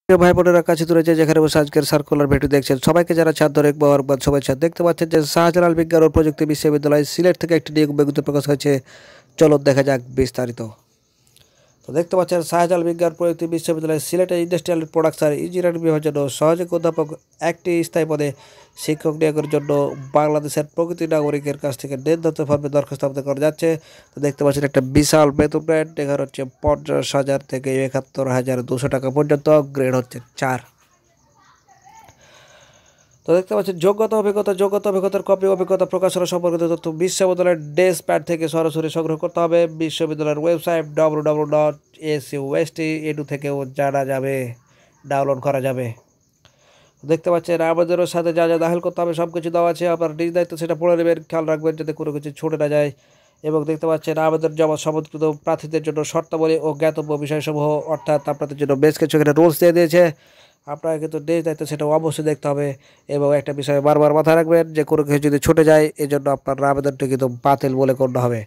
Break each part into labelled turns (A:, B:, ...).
A: প্রিয় ভাই বোনেরা কাছে দূরে যেখানে বসে আজকের সার্কুলার ভিডিও দেখছেন সবাইকে যারা ছাত্র একবার সবাই সাথে দেখতে পাচ্ছেন যে শাহজালাল বিজ্ঞান ও প্রযুক্তি বিশ্ববিদ্যালয় সিলেট থেকে একটি নিয়োগ বিজ্ঞপ্তি প্রকাশ হয়েছে। চলো দেখা যাক বিস্তারিত। তো দেখতে পাচ্ছেন শাহজালাল বিজ্ঞান প্রযুক্তি বিশ্ববিদ্যালয় সিলেটে ইন্ডাস্ট্রিয়াল প্রোডাকশন ইঞ্জিনিয়ারিং বিভাগের জন্য সহযোগী অধ্যাপক একটি স্থায়ী পদে শিক্ষক নিয়োগের জন্য বাংলাদেশের প্রকৃতি নাগরিকের কাছ থেকে নির্ধারিত ফর্মে দরখাস্ত আবেদন করা যাচ্ছে। তো দেখতে পাচ্ছেন একটা বিশাল বেতন গ্রেড এখানে হচ্ছে 50,000 থেকে 71,200 টাকা পর্যন্ত, গ্রেড হচ্ছে 4। তো দেখতে পাচ্ছেন যোগ্যতা অভিজ্ঞতার কপি অভিজ্ঞতা প্রকাশনা সম্পর্কিত তথ্য বিশ্ববিদ্যালয়ের ডেস্ক প্যাড থেকে সরাসরি সংগ্রহ করতে হবে। বিশ্ববিদ্যালয়ের ওয়েবসাইট www.acust.edu থেকেও জানা যাবে, ডাউনলোড করা যাবে। দেখতে পাচ্ছেন আবেদনের সাথে যা যা দাখিল করতে হবে সব কিছু দেওয়া আছে। আপনার নিজ দায়িত্ব সেটা পড়ে নেবেন, খেয়াল রাখবেন যাতে কোনো কিছু ছুটে না যায়। এবং দেখতে পাচ্ছেন আবেদন জমা সমর্থিত প্রার্থীদের জন্য শর্তাবলী ও জ্ঞাতব্য বিষয়সমূহ, অর্থাৎ আপনাদের জন্য বেশ কিছু এখানে রুলস দিয়ে দিয়েছে। আপনারা কিন্তু নিজ দায়িত্ব সেটা অবশ্যই দেখতে হবে। এবং একটা বিষয় বারবার মাথায় রাখবেন যে কোনো কিছু যদি ছুটে যায় এই জন্য আপনার আবেদনটি কিন্তু বাতিল বলে গণ্য হবে।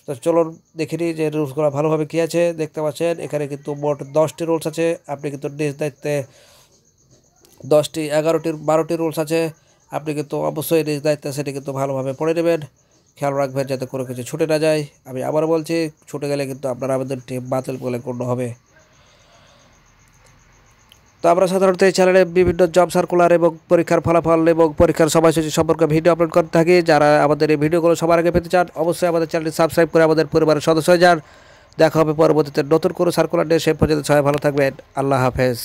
A: তো চলুন দেখে নিই যে রুলসগুলো ভালোভাবে কী আছে। দেখতে পাচ্ছেন এখানে কিন্তু মোট 10টি রুলস আছে। আপনি কিন্তু নিজ দায়িত্বে 10টি 11টি 12টি রুলস আছে। আপনি কিন্তু অবশ্যই নিজ দায়িত্বে সেটি কিন্তু ভালোভাবে পড়ে নেবেন, খেয়াল রাখবেন যাতে কোনো কিছু ছুটে না যায়। আমি আবারও বলছি, ছুটে গেলে কিন্তু আপনার আবেদনটি বাতিল বলে গণ্য হবে। তো আমরা সাধারণত এই চ্যানেলে বিভিন্ন জব সার্কুলার এবং পরীক্ষার ফলাফল এবং পরীক্ষার সময়সূচি সম্পর্কে ভিডিও আপলোড করতে থাকি। যারা আমাদের এই ভিডিওগুলো সবার আগে পেতে চান অবশ্যই আমাদের চ্যানেলটি সাবস্ক্রাইব করে আমাদের পরিবারের সদস্য হয়ে যান। দেখা হবে পরবর্তীতে নতুন কোনো সার্কুলার নিয়ে। সে পর্যন্ত সবাই ভালো থাকবেন। আল্লাহ হাফেজ।